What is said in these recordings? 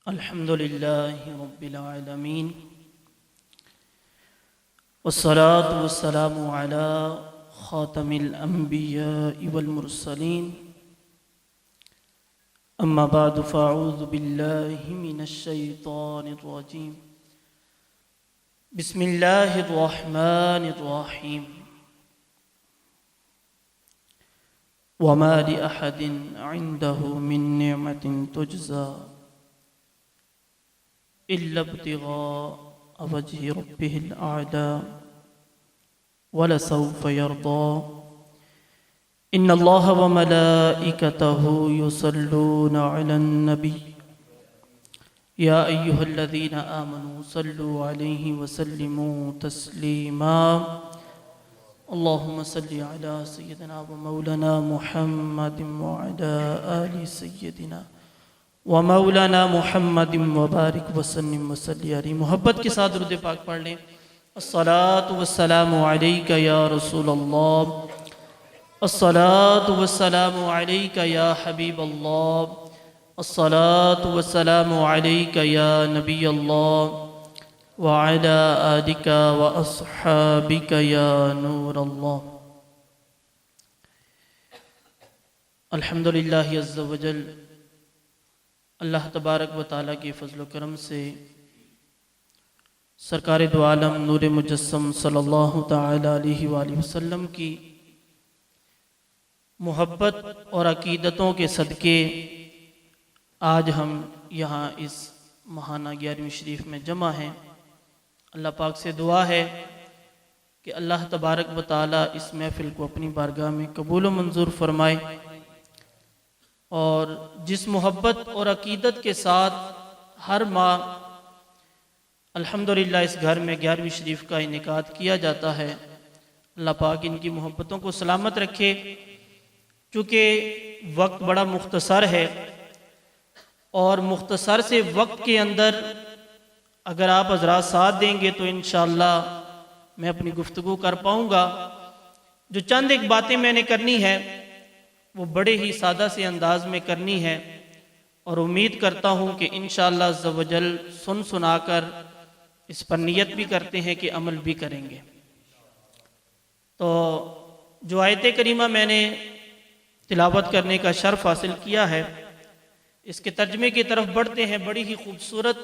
الحمد لله رب العالمين والصلاة والسلام على خاتم الأنبياء والمرسلين أما بعد فأعوذ بالله من الشيطان الرجيم بسم الله الرحمن الرحيم وما لأحد عنده من نعمة تجزى إلا ابتغاء وجه ربه الأعلى ولسوف يرضى إن الله وملائكته يصلون على النبي يا أيها الذين آمنوا صلوا عليه وسلموا تسليما اللهم صل على سيدنا ومولانا محمد وعلى آل سيدنا ومولانا محمد وبارک وسلم وصلی علیہ. محبت کے ساتھ درود پاک پڑھ لیں. الصلاۃ والسلام علیک یا رسول اللہ، الصلاۃ والسلام علیک یا حبیب اللہ، الصلاۃ والسلام علیک یا نبی اللہ وعلی آلک واصحابک یا نور اللہ. الحمدللہ عز وجل، اللہ تبارک و تعالیٰ کے فضل و کرم سے سرکار دو عالم نور مجسم صلی اللہ تعالیٰ علیہ وآلہ وسلم کی محبت اور عقیدتوں کے صدقے آج ہم یہاں اس ماہانہ 11ویں شریف میں جمع ہیں. اللہ پاک سے دعا ہے کہ اللہ تبارک و تعالیٰ اس محفل کو اپنی بارگاہ میں قبول و منظور فرمائے، اور جس محبت اور عقیدت کے ساتھ ہر ماہ الحمدللہ اس گھر میں 11ویں شریف کا انعقاد کیا جاتا ہے، اللہ پاک ان کی محبتوں کو سلامت رکھے. چونکہ وقت بڑا مختصر ہے اور مختصر سے وقت کے اندر اگر آپ حضرات ساتھ دیں گے تو انشاءاللہ میں اپنی گفتگو کر پاؤں گا. جو چند ایک باتیں میں نے کرنی ہے وہ بڑے ہی سادہ سے انداز میں کرنی ہے، اور امید کرتا ہوں کہ انشاءاللہ عز و جل سنا کر اس پر نیت بھی کرتے ہیں کہ عمل بھی کریں گے. تو جو آیت کریمہ میں نے تلاوت کرنے کا شرف حاصل کیا ہے، اس کے ترجمے کی طرف بڑھتے ہیں. بڑی ہی خوبصورت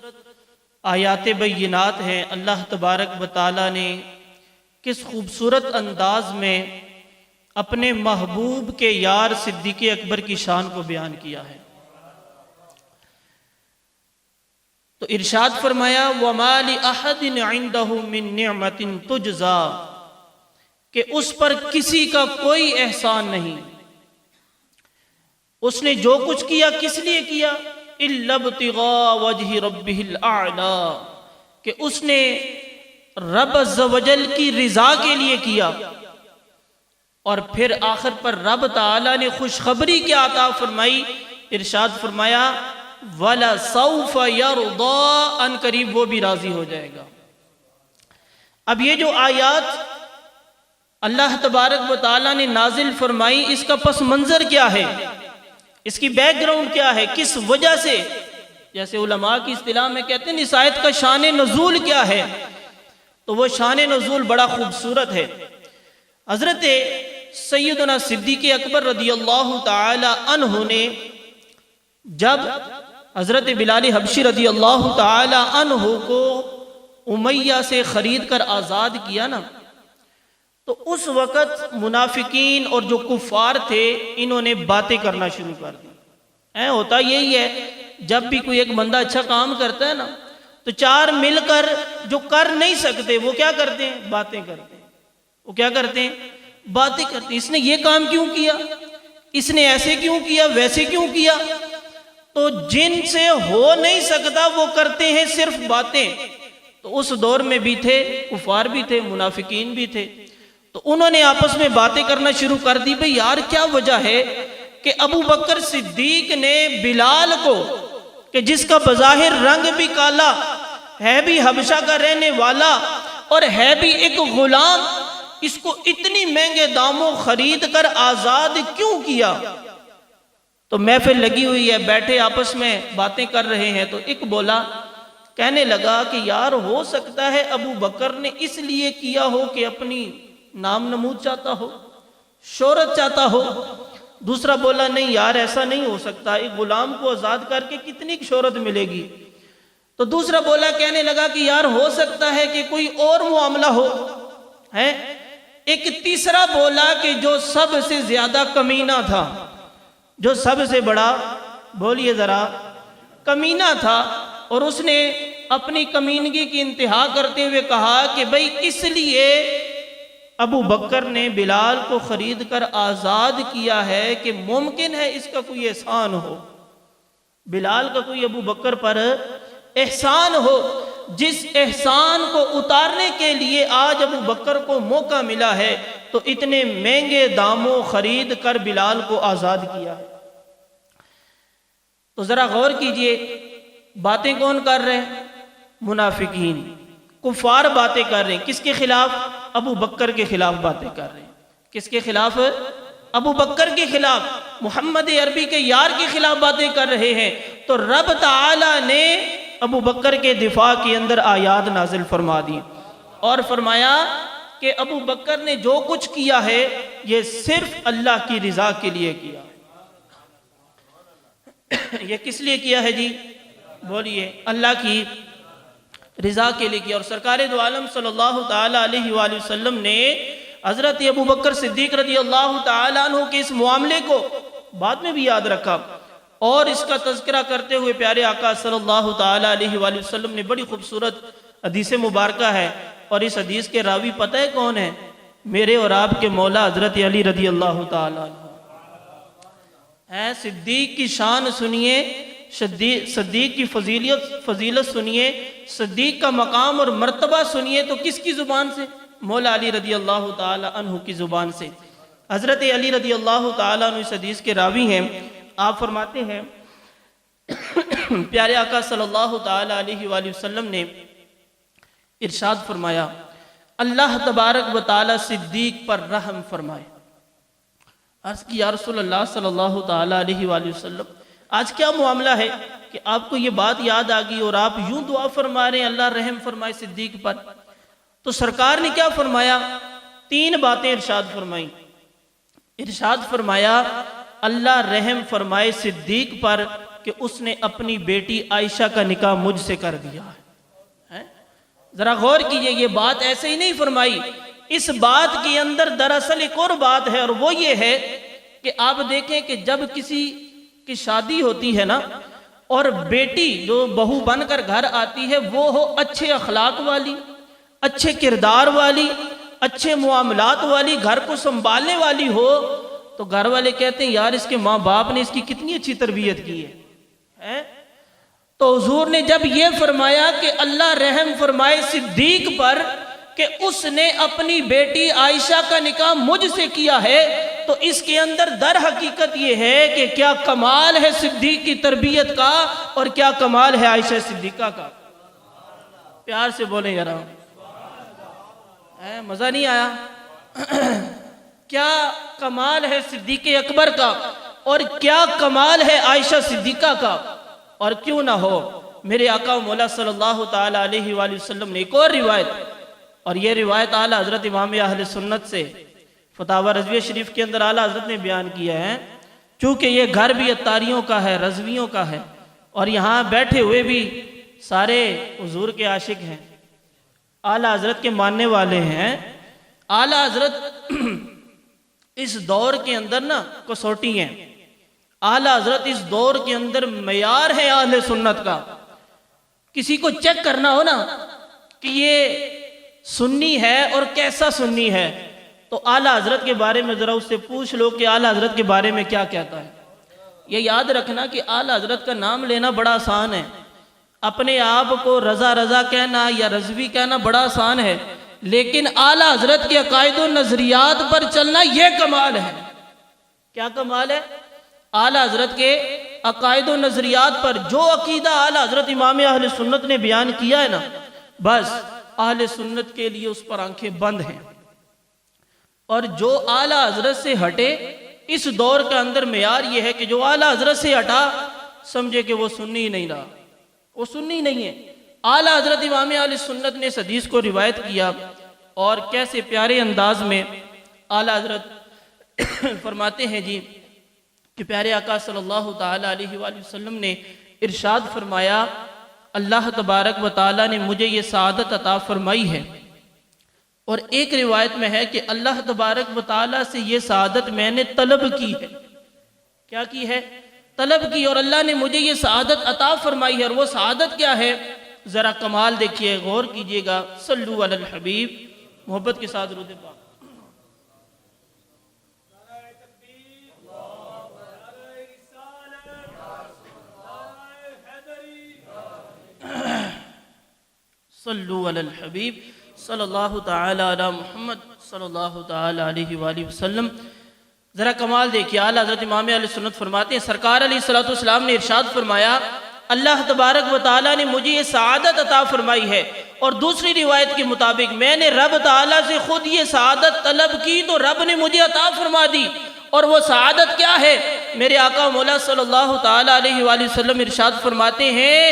آیات بینات ہیں. اللہ تبارک و تعالیٰ نے کس خوبصورت انداز میں اپنے محبوب کے یار صدیق اکبر کی شان کو بیان کیا ہے. تو ارشاد فرمایا وَمَا لِأَحَدٍ عِنْدَهُ مِن نِعْمَةٍ تُجْزَى، کہ اس پر کسی کا کوئی احسان نہیں. اس نے جو کچھ کیا کس لیے کیا؟ إِلَّا ابْتِغَاءَ وَجْهِ رَبِّهِ الْأَعْلَى، کہ اس نے رب عز و جل کی رضا کے لیے کیا. اور پھر آخر پر رب تعالیٰ نے خوشخبری کیا عطا فرمائی؟ ارشاد فرمایا وَلَسَوْفَ يَرْضَىٰ، ان قریب وہ بھی راضی ہو جائے گا. اب یہ جو آیات اللہ تبارک و تعالیٰ نے نازل فرمائی، اس کا پس منظر کیا ہے، اس کی بیک گراؤنڈ کیا ہے، کس وجہ سے، جیسے علماء کی اصطلاح میں کہتے ہیں اس آیت کا شان نزول کیا ہے، تو وہ شان نزول بڑا خوبصورت ہے. حضرت سیدنا صدیق اکبر رضی اللہ تعالی عنہ نے جب حضرت بلال حبشی رضی اللہ تعالی عنہ کو امیہ سے خرید کر آزاد کیا نا، تو اس وقت منافقین اور جو کفار تھے انہوں نے باتیں کرنا شروع کر دی. ہوتا یہی ہے، جب بھی کوئی ایک بندہ اچھا کام کرتا ہے نا تو چار مل کر جو کر نہیں سکتے وہ کیا کرتے ہیں؟ باتیں کرتے ہیں. وہ کیا کرتے ہیں؟ باتیں کرتے ہیں. اس نے یہ کام کیوں کیا، اس نے ایسے کیوں کیا، ویسے کیوں کیا. تو جن سے ہو نہیں سکتا وہ کرتے ہیں صرف باتیں. تو اس دور میں بھی تھے، کفار بھی تھے، منافقین بھی تھے. تو انہوں نے آپس میں باتیں کرنا شروع کر دی. بھئی یار کیا وجہ ہے کہ ابو بکر صدیق نے بلال کو، کہ جس کا بظاہر رنگ بھی کالا ہے، بھی حبشہ کا رہنے والا اور ہے بھی ایک غلام، اس کو اتنی مہنگے داموں خرید کر آزاد کیوں کیا؟ تو محفل لگی ہوئی ہے، بیٹھے آپس میں باتیں کر رہے ہیں، تو ایک بولا، کہنے لگا کہ یار ہو سکتا ہے ابو بکر نے اس لیے کیا ہو کہ اپنی نام نمود چاہتا ہو، شہرت چاہتا ہو۔ دوسرا بولا نہیں یار ایسا نہیں ہو سکتا، ایک غلام کو آزاد کر کے کتنی شہرت ملے گی۔ تو دوسرا بولا، کہنے لگا کہ یار ہو سکتا ہے کہ کوئی اور معاملہ ہو ہے۔ ایک تیسرا بولا کہ جو سب سے زیادہ کمینہ تھا، جو سب سے بڑا، بولیے ذرا، کمینہ تھا، اور اس نے اپنی کمینگی کی انتہا کرتے ہوئے کہا کہ بھئی اس لیے ابو بکر نے بلال کو خرید کر آزاد کیا ہے کہ ممکن ہے اس کا کوئی احسان ہو، بلال کا کوئی ابو بکر پر احسان ہو، جس احسان کو اتارنے کے لیے آج ابو بکر کو موقع ملا ہے، تو اتنے مہنگے داموں خرید کر بلال کو آزاد کیا ہے۔ تو ذرا غور کیجئے، باتیں کون کر رہے ہیں؟ منافقین، کفار باتیں کر رہے ہیں، کس کے خلاف؟ ابو بکر کے خلاف باتیں کر رہے ہیں۔ کس کے خلاف؟ ابو بکر کے خلاف، محمد عربی کے یار کے خلاف باتیں کر رہے ہیں۔ تو رب تعالی نے ابو بکر کے دفاع کے اندر آیات نازل فرما دی اور فرمایا کہ ابو بکر نے جو کچھ کیا ہے یہ صرف اللہ کی رضا کے لیے کیا۔ یہ کس لیے کیا ہے جی؟ بولیے، اللہ کی رضا کے لیے کیا۔ اور سرکار دو عالم صلی اللہ تعالی علیہ وآلہ وسلم نے حضرت ابو بکر صدیق رضی اللہ تعالیٰ عنہ کے اس معاملے کو بعد میں بھی یاد رکھا، اور اس کا تذکرہ کرتے ہوئے پیارے آقا صلی اللہ تعالی علیہ وآلہ وسلم نے بڑی خوبصورت حدیث مبارکہ ہے، اور اس حدیث کے راوی پتہ ہے کون ہے؟ میرے اور آپ کے مولا حضرت علی رضی اللہ تعالیٰ عنہ ہے۔ صدیق کی شان سنیے، صدیق کی فضیلت سنیے، صدیق کا مقام اور مرتبہ سنیے، تو کس کی زبان سے؟ مولا علی رضی اللہ تعالی عنہ کی زبان سے۔ حضرت علی رضی اللہ تعالی عنہ اس حدیث کے راوی ہیں۔ آپ فرماتے ہیں پیارے آقا صلی اللہ تعالی علیہ وآلہ وسلم نے ارشاد فرمایا، اللہ تبارک و تعالی صدیق پر رحم فرمائے۔ عرض کی یا رسول اللہ صلی اللہ تعالی علیہ وآلہ وسلم، آج کیا معاملہ ہے کہ آپ کو یہ بات یاد آ گئی اور آپ یوں دعا فرما رہے ہیں اللہ رحم فرمائے صدیق پر؟ تو سرکار نے کیا فرمایا؟ تین باتیں ارشاد فرمائیں۔ ارشاد فرمایا اللہ رحم فرمائے صدیق پر کہ اس نے اپنی بیٹی عائشہ کا نکاح مجھ سے کر دیا ہے۔ ذرا غور کیجئے، یہ بات ایسے ہی نہیں فرمائی، اس بات کے اندر دراصل ایک اور بات ہے، اور وہ یہ ہے کہ آپ دیکھیں کہ جب کسی کی شادی ہوتی ہے نا، اور بیٹی جو بہو بن کر گھر آتی ہے وہ ہو اچھے اخلاق والی، اچھے کردار والی، اچھے معاملات والی، گھر کو سنبھالنے والی ہو، تو گھر والے کہتے ہیں یار اس کے ماں باپ نے اس کی کتنی اچھی تربیت کی ہے۔ تو حضور نے جب یہ فرمایا کہ اللہ رحم فرمائے صدیق پر کہ اس نے اپنی بیٹی عائشہ کا نکاح مجھ سے کیا ہے، تو اس کے اندر در حقیقت یہ ہے کہ کیا کمال ہے صدیق کی تربیت کا، اور کیا کمال ہے عائشہ صدیقہ کا۔ پیار سے بولیں یار، مزہ نہیں آیا؟ کیا کمال ہے صدیق اکبر کا، اور کیا کمال ہے عائشہ صدیقہ کا۔ اور کیوں نہ ہو، میرے آقا و مولا صلی اللہ تعالی علیہ وآلہ وسلم نے ایک اور روایت، اور یہ روایت اعلیٰ حضرت امام اہل سنت سے فتاوی رضویہ شریف کے اندر اعلیٰ حضرت نے بیان کیا ہے، چونکہ یہ گھر بھی اتاریوں کا ہے، رضویوں کا ہے، اور یہاں بیٹھے ہوئے بھی سارے حضور کے عاشق ہیں، اعلیٰ حضرت کے ماننے والے ہیں۔ اعلیٰ حضرت اس دور کے اندر نا کسوٹی ہیں، اعلیٰ حضرت اس دور کے اندر معیار ہے اہل سنت کا۔ کسی کو چیک کرنا ہو نا کہ یہ سنی ہے اور کیسا سنی ہے، تو اعلیٰ حضرت کے بارے میں ذرا اس سے پوچھ لو کہ اعلیٰ حضرت کے بارے میں کیا کہتا ہے۔ یہ یاد رکھنا کہ اعلیٰ حضرت کا نام لینا بڑا آسان ہے، اپنے آپ کو رضا رضا کہنا یا رضوی کہنا بڑا آسان ہے، لیکن اعلیٰ حضرت کے عقائد و نظریات پر چلنا یہ کمال ہے۔ کیا کمال ہے؟ اعلیٰ حضرت کے عقائد و نظریات پر جو عقیدہ اعلیٰ حضرت امام اہل سنت نے بیان کیا ہے نا، بس اہل سنت کے لیے اس پر آنکھیں بند ہیں، اور جو اعلیٰ حضرت سے ہٹے اس دور کا اندر معیار یہ ہے کہ جو اعلیٰ حضرت سے ہٹا سمجھے کہ وہ سنی ہی نہیں رہا، وہ سنی نہیں ہے۔ اعلیٰ حضرت امام اہل سنت نے اس حدیث کو روایت کیا، اور کیسے پیارے انداز میں اعلیٰ حضرت فرماتے ہیں جی کہ پیارے آقا صلی اللہ تعالیٰ علیہ وآلہ وسلم نے ارشاد فرمایا، اللہ تبارک و تعالیٰ نے مجھے یہ سعادت عطا فرمائی ہے، اور ایک روایت میں ہے کہ اللہ تبارک و تعالیٰ سے یہ سعادت میں نے طلب کی ہے۔ کیا کی ہے؟ طلب کی، اور اللہ نے مجھے یہ سعادت عطا فرمائی ہے۔ اور وہ سعادت کیا ہے؟ ذرا کمال دیکھیے، غور کیجئے گا۔ صلو علی الحبیب، محبت کے ساتھ درود پاک۔ صلو علی الحبیب صلی اللہ تعالی علی محمد صلی اللہ تعالی علیہ وآلہ وسلم۔ ذرا کمال دیکھیے، اعلیٰ حضرت امام اہل سنت فرماتے ہیں سرکار علیہ السلام نے ارشاد فرمایا، اللہ تبارک و تعالیٰ نے مجھے یہ سعادت عطا فرمائی ہے، اور دوسری روایت کے مطابق میں نے رب تعالیٰ سے خود یہ سعادت طلب کی تو رب نے مجھے عطا فرما دی۔ اور وہ سعادت کیا ہے؟ میرے آقا مولا صلی اللہ تعالیٰ علیہ وآلہ وسلم ارشاد فرماتے ہیں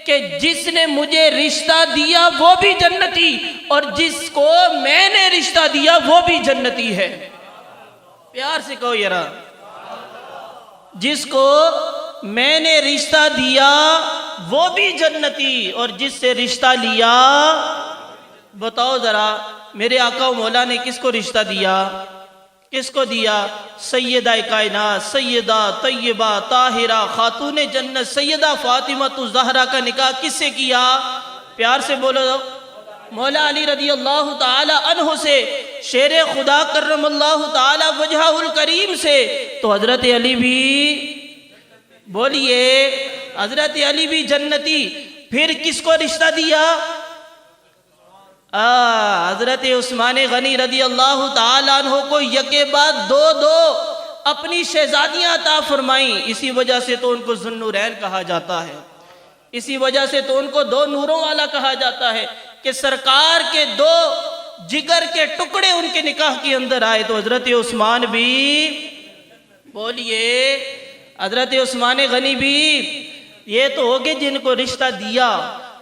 کہ جس نے مجھے رشتہ دیا وہ بھی جنتی، اور جس کو میں نے رشتہ دیا وہ بھی جنتی ہے۔ پیار سے کہو یارا، جس کو میں نے رشتہ دیا وہ بھی جنتی، اور جس سے رشتہ لیا، بتاؤ ذرا میرے آقا و مولا نے کس کو رشتہ دیا؟ کس کو دیا؟ سیدہ کائنات، سیدہ طیبہ طاہرہ خاتون جنت سیدہ فاطمہ الزہرا کا نکاح کس سے کیا؟ پیار سے بولو، مولا علی رضی اللہ تعالی عنہ سے، شیر خدا کرم اللہ تعالی وجہہ الکریم سے۔ تو حضرت علی بھی بولیے، حضرت علی بھی جنتی۔ پھر کس کو رشتہ دیا؟ حضرت عثمان غنی رضی اللہ تعالیٰ عنہ کو یکے بعد دو اپنی شہزادیاں عطا فرمائیں۔ اسی وجہ سے تو ان کو ذو النورین کہا جاتا ہے، اسی وجہ سے تو ان کو دو نوروں والا کہا جاتا ہے، کہ سرکار کے دو جگر کے ٹکڑے ان کے نکاح کے اندر آئے۔ تو حضرت عثمان بھی بولیے، حضرت عثمان غنی بھی، یہ تو ہوگے جن کو رشتہ دیا،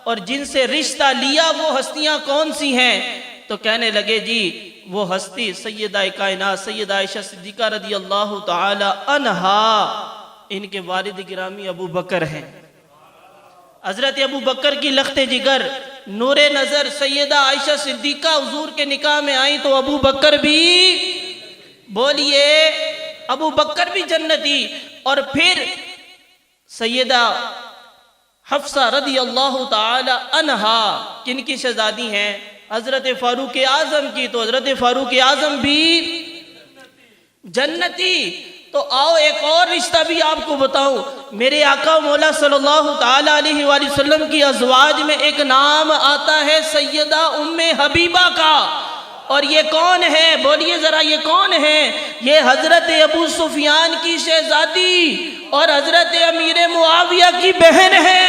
اور جن سے رشتہ لیا وہ ہستیاں کون سی ہیں؟ تو کہنے لگے جی وہ ہستی سیدہ کائنات سیدہ عائشہ صدیقہ رضی اللہ تعالی عنہا، ان کے والد گرامی ابو بکر ہیں۔ حضرت ابو بکر کی لخت جگر نور نظر سیدہ عائشہ صدیقہ حضور کے نکاح میں آئیں، تو ابو بکر بھی بولیے، ابو بکر بھی جنتی۔ اور پھر سیدہ حفصہ رضی اللہ تعالی عنہا کن کی شہزادی ہیں؟ حضرت فاروق اعظم کی۔ تو حضرت فاروق اعظم بھی جنتی۔ تو آؤ ایک اور رشتہ بھی آپ کو بتاؤں، میرے آقا مولا صلی اللہ تعالی علیہ وآلہ وسلم کی ازواج میں ایک نام آتا ہے سیدہ ام حبیبہ کا، اور یہ کون ہے؟ بولیے ذرا، یہ کون ہے؟ یہ حضرت ابو سفیان کی شہزادی اور حضرت امیر معاویہ کی بہن ہے۔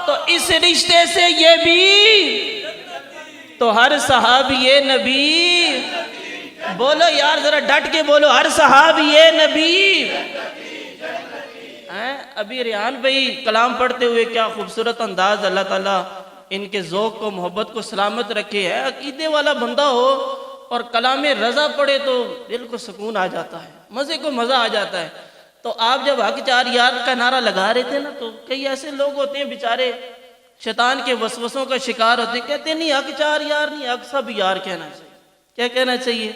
تو اس رشتے سے یہ بھی، تو ہر صحابی نبی، بولو یار ذرا ڈٹ کے بولو، ہر صحابی نبی۔ ابھی ریحان بھائی کلام پڑھتے ہوئے کیا خوبصورت انداز، اللہ تعالیٰ ان کے ذوق کو محبت کو سلامت رکھے ہے۔ عقیدے والا بندہ ہو اور کلام رضا پڑھے تو دل کو سکون آ جاتا ہے، مزے کو مزہ آ جاتا ہے۔ تو آپ جب حق چار یار کا نعرہ لگا رہے تھے نا، تو کئی ایسے لوگ ہوتے ہیں بیچارے شیطان کے وسوسوں کا شکار ہوتے ہیں، کہتے ہیں نہیں حق چار یار نہیں، حق سب یار کہنا چاہیے۔ کیا کہنا چاہیے؟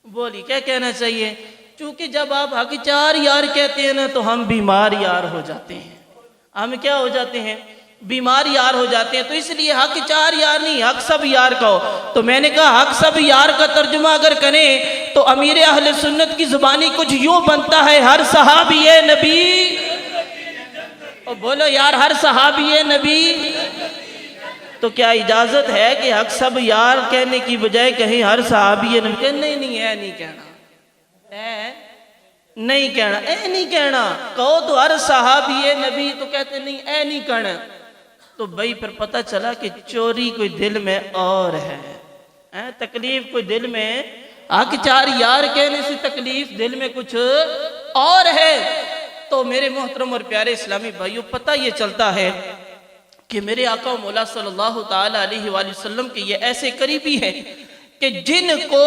بولی کیا کہنا چاہیے؟ چونکہ جب آپ حق چار یار کہتے ہیں نا تو ہم بیمار یار ہو جاتے ہیں۔ ہم کیا ہو جاتے ہیں؟ بیمار یار ہو جاتے ہیں۔ تو اس لیے حق چار یار نہیں، حق سب یار کہو۔ تو میں نے کہا حق سب یار کا ترجمہ اگر کریں تو امیر اہل سنت کی زبانی کچھ یوں بنتا ہے، ہر صحابی نبی، اور بولو یار ہر صحابی نبی۔ تو کیا اجازت ہے کہ حق سب یار کہنے کی بجائے کہیں ہر صحابی نبی؟ کہ نہیں نہیں کہنا، نہیں کہنا، نہیں کہنا۔ کہو تو ہر صحابی نبی، تو کہتے نہیں نہیں کہنا۔ تو بھائی پھر پتہ چلا کہ چوری کوئی دل میں اور ہے، تکلیف کوئی دل میں آ کہ چار یار کہنے سے تکلیف دل میں کچھ اور ہے۔ تو میرے محترم اور پیارے اسلامی بھائیوں، پتہ یہ چلتا ہے کہ میرے آقا و مولا صلی اللہ تعالی علیہ وآلہ وسلم کے یہ ایسے قریبی ہیں کہ جن کو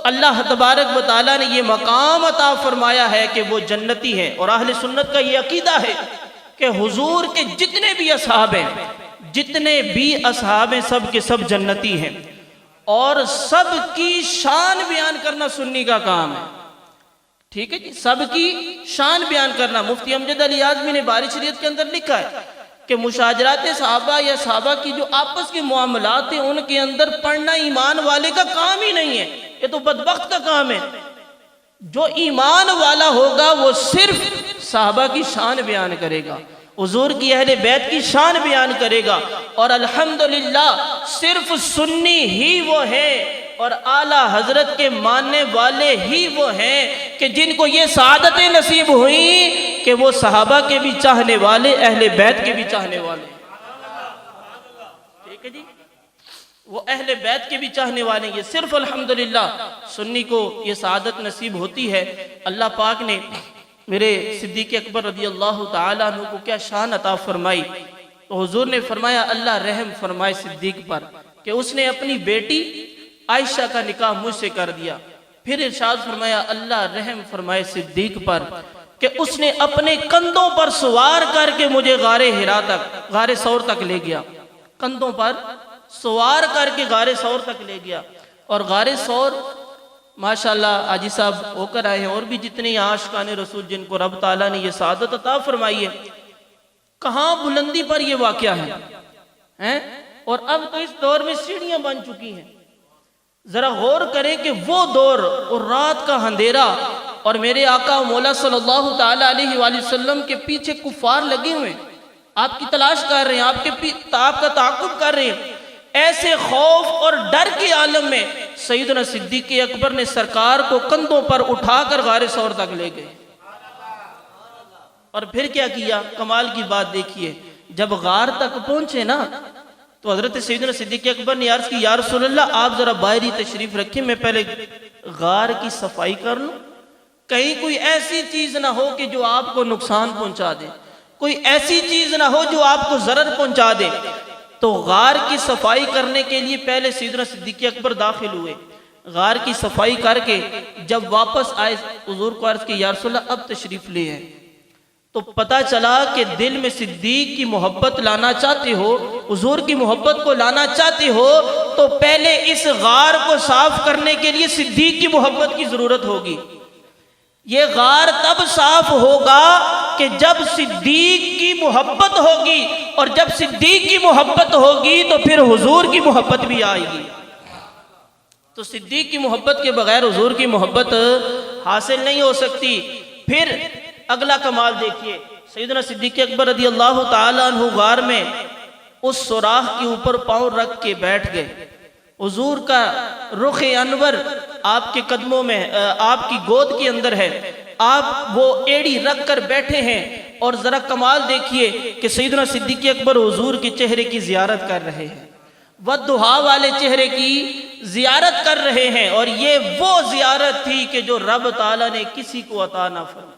اللہ تبارک و تعالیٰ نے یہ مقام عطا فرمایا ہے کہ وہ جنتی ہیں۔ اور اہل سنت کا یہ عقیدہ ہے کہ حضور کے جتنے بھی اصحاب ہیں سب کے سب جنتی ہیں، اور سب کی شان بیان کرنا سنی کا کام ہے۔ ٹھیک ہے جی، سب کی شان بیان کرنا۔ مفتی امجد علی اعظمی نے باری شریعت کے اندر لکھا ہے کہ مشاجرات صحابہ یا صحابہ کی جو آپس کے معاملات ہیں ان کے اندر پڑھنا ایمان والے کا کام ہی نہیں ہے، یہ تو بدبخت کا کام ہے۔ جو ایمان والا ہوگا وہ صرف صحابہ کی شان بیان کرے گا، حضور کی اہل بیت کی شان بیان کرے گا، اور الحمدللہ صرف سنی ہی وہ ہے اور اعلیٰ حضرت کے ماننے والے ہی وہ ہیں کہ جن کو یہ سعادتیں نصیب ہوئیں کہ وہ صحابہ کے بھی چاہنے والے، اہل بیت کے بھی چاہنے والے۔ ٹھیک ہے جی، وہ اہل بیت کے بھی چاہنے والے، یہ صرف الحمدللہ سنی کو یہ سعادت نصیب ہوتی ہے۔ اللہ پاک نے میرے صدیق اکبر رضی اللہ تعالیٰ عنہ کو کیا شان عطا فرمائی، تو حضور نے فرمایا اللہ رحم فرمائے صدیق پر کہ اس نے اپنی بیٹی عائشہ کا نکاح مجھ سے کر دیا۔ پھر ارشاد فرمایا اللہ رحم فرمائے صدیق پر کہ اس نے اپنے کندھوں پر سوار کر کے مجھے غار ثور تک لے گیا، کندھوں پر سوار کر کے غار ثور تک لے گیا۔ اور غار ثور ماشاءاللہ حاجی صاحب ہو کر آئے ہیں، اور بھی جتنے عاشقان رسول جن کو رب تعالیٰ نے یہ سعادت عطا فرمائی ہے، کہاں بلندی پر یہ واقعہ ہے، اور اب تو اس دور میں سیڑھیاں بن چکی ہیں۔ ذرا غور کریں کہ وہ دور اور رات کا اندھیرا، اور میرے آقا و مولا صلی اللہ تعالی علیہ وآلہ وسلم کے پیچھے کفار لگے ہوئے ہیں، آپ کی تلاش کر رہے ہیں، آپ کا تعاقب کر رہے ہیں۔ ایسے خوف اور ڈر کے عالم میں سیدنا صدیق اکبر نے سرکار کو کندھوں پر اٹھا کر غار ثور تک لے گئے، اور پھر کیا کیا؟ کمال کی بات دیکھیے، جب غار تک پہنچے نا تو حضرت سیدنا صدیق اکبر نے عرض کی یا رسول اللہ آپ ذرا باہری تشریف رکھیں، میں پہلے غار کی صفائی کر لوں، کہیں کوئی ایسی چیز نہ ہو کہ جو آپ کو نقصان پہنچا دے، کوئی ایسی چیز نہ ہو جو آپ کو ضرر پہنچا دے۔ تو غار کی صفائی کرنے کے لیے پہلے سیدنا صدیق اکبر داخل ہوئے، غار کی صفائی کر کے جب واپس آئے حضور کو عرض کی یا رسول اللہ اب تشریف لے آئے، تو پتہ چلا کہ دل میں صدیق کی محبت لانا چاہتے ہو، حضور کی محبت کو لانا چاہتے ہو، تو پہلے اس غار کو صاف کرنے کے لیے صدیق کی محبت کی ضرورت ہوگی۔ یہ غار تب صاف ہوگا کہ جب صدیق کی محبت ہوگی، اور جب صدیق کی محبت ہوگی تو پھر حضور کی محبت بھی آئے گی۔ تو صدیق کی محبت کے بغیر حضور کی محبت حاصل نہیں ہو سکتی۔ پھر اگلا کمال دیکھیے، سیدنا صدیق اکبر رضی اللہ تعالیٰ عنہ غار میں اس سوراخ کے اوپر پاؤں رکھ کے بیٹھ گئے، حضور کا رخ انور آپ کے قدموں میں، آپ کی گود کے اندر ہے، آپ وہ ایڑی رکھ کر بیٹھے ہیں، اور ذرا کمال دیکھیے کہ سیدنا صدیق اکبر حضور کے چہرے کی زیارت کر رہے ہیں، والضحیٰ والے چہرے کی زیارت کر رہے ہیں، اور یہ وہ زیارت تھی کہ جو رب تعالیٰ نے کسی کو عطا نہ فرمائی۔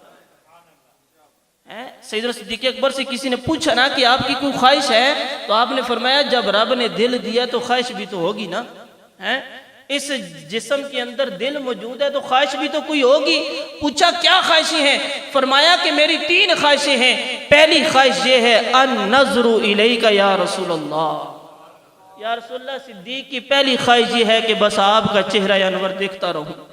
سیدنا صدیق اکبر سے کسی نے پوچھا نا کہ آپ کی کوئی خواہش ہے، تو آپ نے فرمایا جب رب نے دل دیا تو خواہش بھی تو ہوگی نا، اس جسم کے اندر دل موجود ہے تو خواہش بھی تو کوئی ہوگی۔ پوچھا کیا خواہشیں ہیں؟ فرمایا کہ میری 3 خواہشیں ہیں۔ پہلی خواہش یہ ہے النظر الیک یا رسول اللہ، یا رسول اللہ صدیق کی پہلی خواہش یہ ہے کہ بس آپ کا چہرہ انور دیکھتا رہوں۔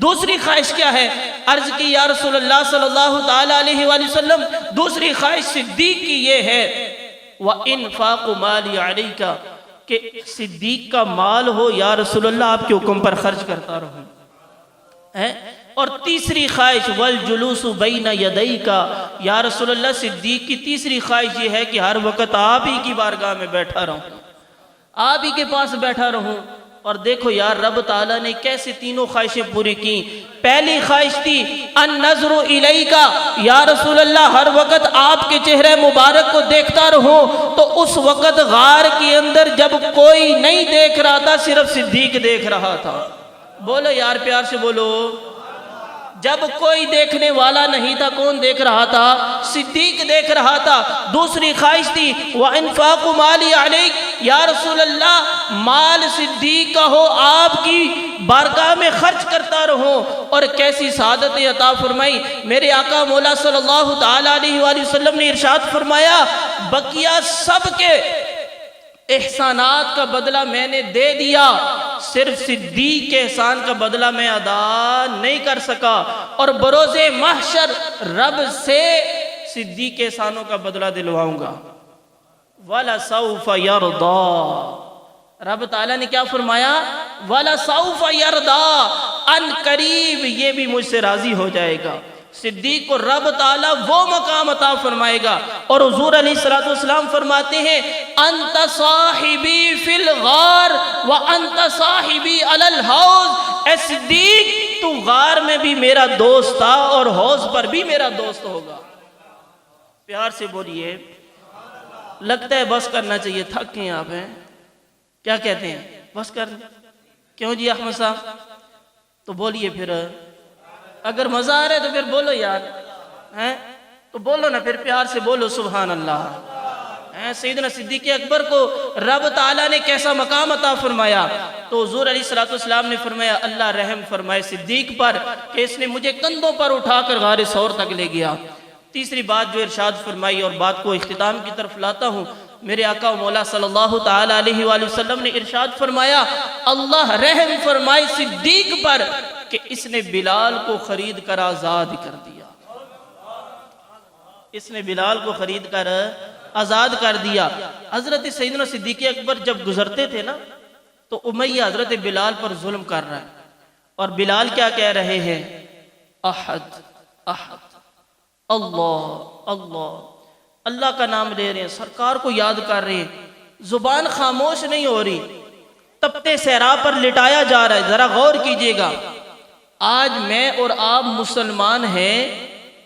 دوسری خواہش کیا ہے؟ عرض کی یا رسول اللہ صلی اللہ تعالی علیہ وآلہ وسلم دوسری خواہش صدیق کی یہ ہے وَإِنْفَاقُ مَالِي عَلَيْكَ، کہ صدیق کا مال ہو یا رسول اللہ آپ کے حکم پر خرچ کرتا رہوں۔ اور تیسری خواہش وَالْجُلُوسُ بَيْنَ يَدَيْكَ، یا رسول اللہ صدیق کی تیسری خواہش یہ ہے کہ ہر وقت آپ ہی کی بارگاہ میں بیٹھا رہوں، آپ ہی کے پاس بیٹھا رہوں۔ اور دیکھو یار رب تعالیٰ نے کیسے تینوں خواہشیں پوری کی۔ پہلی خواہش تھی النظر الیک، یا رسول اللہ ہر وقت آپ کے چہرے مبارک کو دیکھتا رہوں، تو اس وقت غار کے اندر جب کوئی نہیں دیکھ رہا تھا، صرف صدیق دیکھ رہا تھا۔ بولو یار پیار سے بولو. جب کوئی دیکھنے والا نہیں تھا کون دیکھ رہا تھا؟ صدیق دیکھ رہا تھا. دوسری خواہش تھی وَإِنفَاقُ مَالِي عَلَيْكَ، یا رسول اللہ مال صدیق کا ہو، آپ کی بارگاہ میں خرچ کرتا رہوں. اور کیسی سعادت عطا فرمائی. میرے آقا مولا صلی اللہ تعالیٰ علیہ وآلہ وسلم نے ارشاد فرمایا بقیہ سب کے احسانات کا بدلہ میں نے دے دیا، صرف صدیق کے احسان کا بدلہ میں ادا نہیں کر سکا، اور بروز محشر رب سے صدیق کے احسانوں کا بدلہ دلواؤں گا. وَلَسَوْفَ يَرْضَى، رب تعالیٰ نے کیا فرمایا؟ وَلَسَوْفَ يَرْضَى، ان قریب یہ بھی مجھ سے راضی ہو جائے گا. صدیق کو رب تعالیٰ وہ مقام عطا فرمائے گا. اور حضور علیہ السلام فرماتے ہیں انت صاحبی فی الغار وانت صاحبی علی الحوض، اے صدیق تو غار میں بھی میرا دوست تھا اور حوض پر بھی میرا دوست ہوگا. پیار سے بولیے. لگتا ہے بس کرنا چاہیے، تھک گئے آپ ہیں. کیا کہتے ہیں؟ بس کر. کیوں جی احمد صاحب؟ تو بولیے پھر. اگر مزہ آ رہا ہے تو پھر بولو یار، تو بولو نا پھر، پیار سے بولو سبحان اللہ. سیدنا صدیق اکبر کو رب تعالیٰ نے کیسا مقام عطا فرمایا. تو حضور علیہ السلام نے فرمایا اللہ رحم فرمائے صدیق پر کہ اس نے مجھے کندھوں پر اٹھا کر غار ثور تک لے گیا. تیسری بات جو ارشاد فرمائی، اور بات کو اختتام کی طرف لاتا ہوں، میرے آقا و مولا صلی اللہ تعالیٰ علیہ وآلہ وسلم نے ارشاد فرمایا اللہ رحم فرمائے صدیق پر کہ اس نے بلال کو خرید کر آزاد کر دیا. اس نے بلال کو خرید کر آزاد کر دیا. حضرت سیدنا صدیق اکبر جب گزرتے تھے نا تو امیہ حضرت بلال پر ظلم کر رہا ہے، اور بلال کیا کہہ رہے ہیں؟ احد احد، اللہ اللہ، اللہ کا نام لے رہے ہیں، سرکار کو یاد کر رہے ہیں، زبان خاموش نہیں ہو رہی، تپتے صحرا پر لٹایا جا رہا ہے. ذرا غور کیجئے گا. آج میں اور آپ مسلمان ہیں،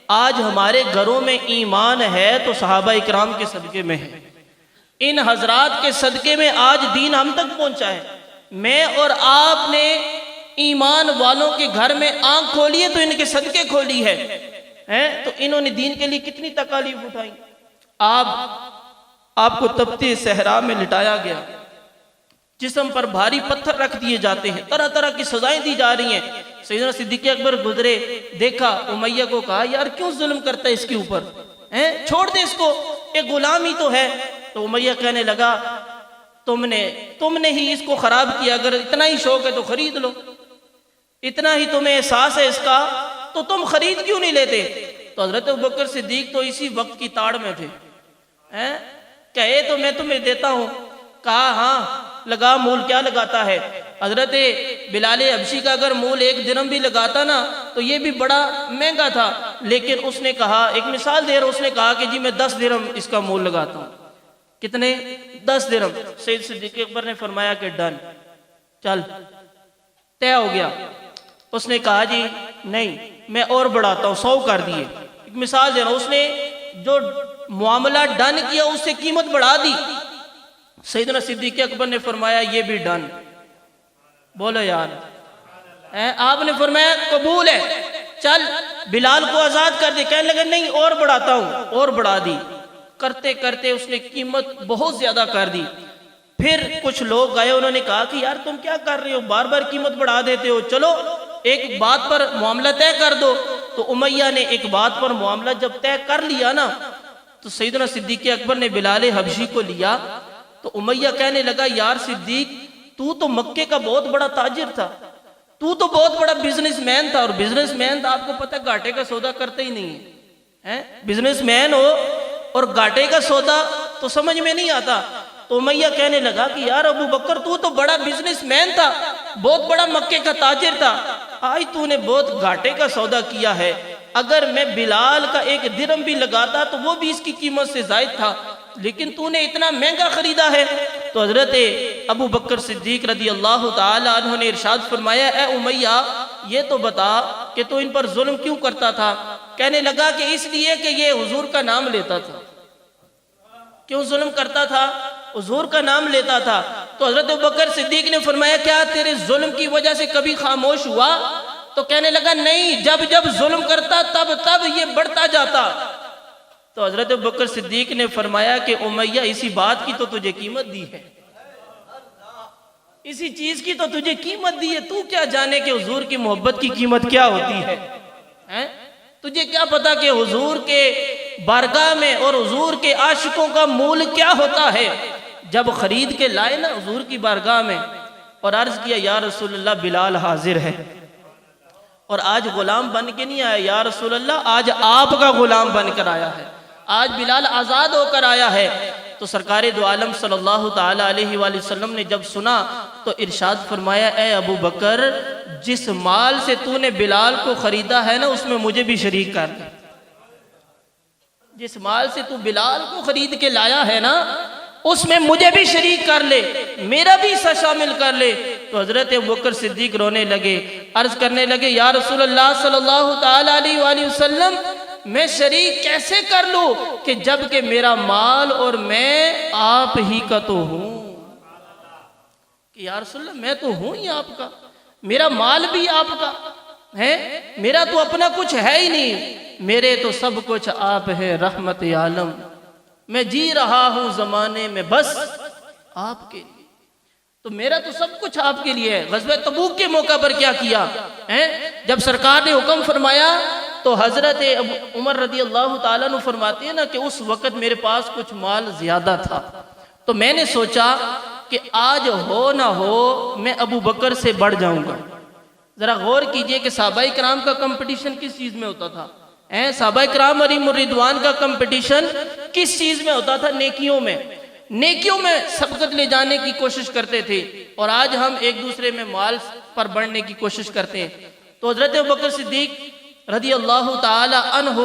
آج ہمارے گھروں میں ایمان ہے تو صحابہ اکرام کے صدقے میں ہے. ان حضرات کے صدقے میں آج دین ہم تک پہنچا ہے. میں اور آپ نے ایمان والوں کے گھر میں آنکھ کھولی ہے تو ان کے صدقے کھولی ہے. تو انہوں نے دین کے لیے کتنی تکالیف اٹھائی. آپ کو تپتے صحرا میں لٹایا گیا، جسم پر بھاری پتھر رکھ دیے جاتے ہیں، طرح طرح کی سزائیں دی جا رہی ہیں. سیدنا صدیق اکبر گزرے، دیکھا، امیہ کو کہا یار کیوں ظلم کرتا ہے اس کے اوپر، چھوڑ دے اس کو، ایک غلام ہی تو ہے. تو امیہ کہنے لگا تم نے ہی اس کو خراب کیا، اگر اتنا ہی شوق ہے تو خرید لو، اتنا ہی تمہیں احساس ہے اس کا تو تم خرید کیوں نہیں لیتے. تو حضرت ابوبکر صدیق تو اسی وقت کی تاڑ میں تھے. کہے تو میں تمہیں دیتا ہوں. کہا ہاں لگا، مول کیا لگاتا ہے. حضرت بلال حبشی کا اگر مول 1 درہم بھی لگاتا نا تو یہ بھی بڑا مہنگا تھا، لیکن اس نے کہا، ایک مثال دے رہا، اس نے کہا کہ جی میں 10 درہم اس کا مول لگاتا ہوں. کتنے؟ 10 درہم. سید صدیق اکبر نے فرمایا کہ ڈن، چل طے ہو گیا. اس نے کہا جی نہیں میں اور بڑھاتا ہوں، 100 کر دیے. ایک مثال دے رہا ہوں، اس نے جو معاملہ ڈن کیا اس سے قیمت بڑھا دی. سیدنا صدیق اکبر نے فرمایا یہ بھی ڈن. بولو یار. آپ نے فرمایا قبول ہے، چل بلال کو آزاد کر دے. کہنے لگا نہیں اور بڑھاتا ہوں، اور بڑھا دی. کرتے کرتے اس نے قیمت بہت زیادہ کر دی. پھر کچھ لوگ گئے، انہوں نے کہا کہ یار تم کیا کر رہے ہو، بار بار قیمت بڑھا دیتے ہو، چلو ایک بات پر معاملہ طے کر دو. تو امیہ نے ایک بات پر معاملہ جب طے کر لیا نا تو سیدنا صدیق اکبر نے بلال حبشی کو لیا. تو امیہ کہنے لگا یار صدیق تو مکے کا بہت بڑا تاجر تھا، تو بہت بڑا بزنس مین تھا، اور بزنس مین آپ کو پتہ گھاٹے کا سودا کرتے ہی نہیں ہے. بزنس مین ہو اور گھاٹے کا سودا تو سمجھ میں نہیں آتا. تو امیہ کہنے لگا کہ یار ابو بکر تو بڑا بزنس مین تھا، بہت بڑا مکے کا تاجر تھا، آج تو نے بہت گھاٹے کا سودا کیا ہے. اگر میں بلال کا 1 درہم بھی لگاتا تو وہ بھی اس کی قیمت سے زائد تھا، لیکن تو نے اتنا مہنگا خریدا ہے. تو حضرت ابو بکر صدیق رضی اللہ تعالی عنہ نے ارشاد فرمایا اے امیہ یہ تو بتا کہ تو ان پر ظلم کیوں کرتا تھا. کہنے لگا کہ اس لیے کہ یہ حضور کا نام لیتا تھا. کیوں ظلم کرتا تھا؟ حضور کا نام لیتا تھا. تو حضرت ابوبکر صدیق نے فرمایا کیا تیرے ظلم کی وجہ سے کبھی خاموش ہوا؟ تو کہنے لگا نہیں، جب جب ظلم کرتا تب تب یہ بڑھتا جاتا۔ تو حضرت ابوبکر صدیق نے فرمایا کہ امیہ اسی بات کی تو تجھے قیمت دی ہے، اسی چیز کی تو تجھے قیمت دی ہے، تو کیا جانے کہ حضور کی محبت کی قیمت کیا ہوتی ہے؟ تجھے کیا پتا کہ حضور کے بارگاہ میں اور حضور کے عاشقوں کا مول کیا ہوتا ہے؟ جب خرید کے لائے نا حضور کی بارگاہ میں اور عرض کیا یا رسول اللہ بلال حاضر ہے، اور آج غلام بن کے نہیں آیا، یا رسول اللہ آج آپ کا غلام بن کر آیا ہے، آج بلال آزاد ہو کر آیا ہے۔ تو سرکار دو عالم صلی اللہ تعالی علیہ وآلہ وسلم نے جب سنا تو ارشاد فرمایا اے ابو بکر جس مال سے تو نے بلال کو خریدا ہے نا اس میں مجھے بھی شریک کر دے، جس مال سے تو بلال کو خرید کے لایا ہے نا اس میں مجھے بھی شریک کر لے، میرا بھی حصہ شامل کر لے۔ تو حضرت ابوبکر صدیق رونے لگے، عرض کرنے لگے یا رسول اللہ صلی اللہ تعالی علیہ وآلہ وسلم میں شریک کیسے کر لوں کہ جب کہ میرا مال اور میں آپ ہی کا تو ہوں، کہ یا رسول اللہ میں تو ہوں ہی آپ کا، میرا مال بھی آپ کا ہے، میرا تو اپنا کچھ ہے ہی نہیں، میرے تو سب کچھ آپ ہے رحمت عالم، میں جی رہا ہوں زمانے میں بس آپ کے لیے، تو میرا تو سب کچھ آپ کے لیے ہے۔ غزوہ تبوک کے موقع پر کیا کیا جب سرکار نے حکم فرمایا تو حضرت عمر رضی اللہ تعالیٰ عنہ فرماتے ہیں نا کہ اس وقت میرے پاس کچھ مال زیادہ تھا، تو میں نے سوچا کہ آج ہو نہ ہو میں ابو بکر سے بڑھ جاؤں گا۔ ذرا غور کیجئے کہ صحابہ کرام کا کمپٹیشن کس چیز میں ہوتا تھا؟ صحابہ کرام علیہم الرضوان کا کمپٹیشن کس چیز میں ہوتا تھا؟ نیکیوں میں، نیکیوں میں سبقت لے جانے کی کوشش کرتے تھے، اور آج ہم ایک دوسرے میں مال پر بڑھنے کی کوشش کرتے ہیں۔ تو حضرت ابوبکر صدیق رضی اللہ تعالی عنہ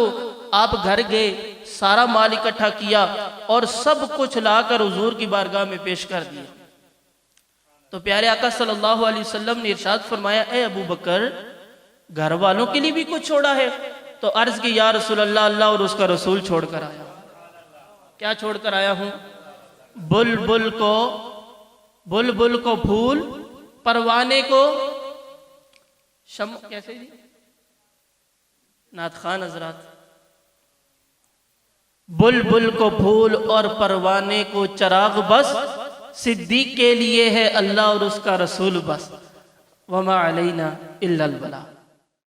آپ گھر گئے، سارا مال اکٹھا کیا اور سب کچھ لا کر حضور کی بارگاہ میں پیش کر دیا۔ تو پیارے آقا صلی اللہ علیہ وسلم نے ارشاد فرمایا اے ابو بکر گھر والوں کے لیے بھی کچھ چھوڑا ہے؟ تو عرض کی یا رسول اللہ اللہ اور اس کا رسول چھوڑ کر آیا۔ کیا چھوڑ کر آیا ہوں؟ بلبل کو پھول، پروانے کو شمع، کیسے جی نعت خوان حضرات، بلبل کو پھول اور پروانے کو چراغ بس، صدیق کے لیے ہے اللہ اور اس کا رسول بس، وما علینا الا البلاغ۔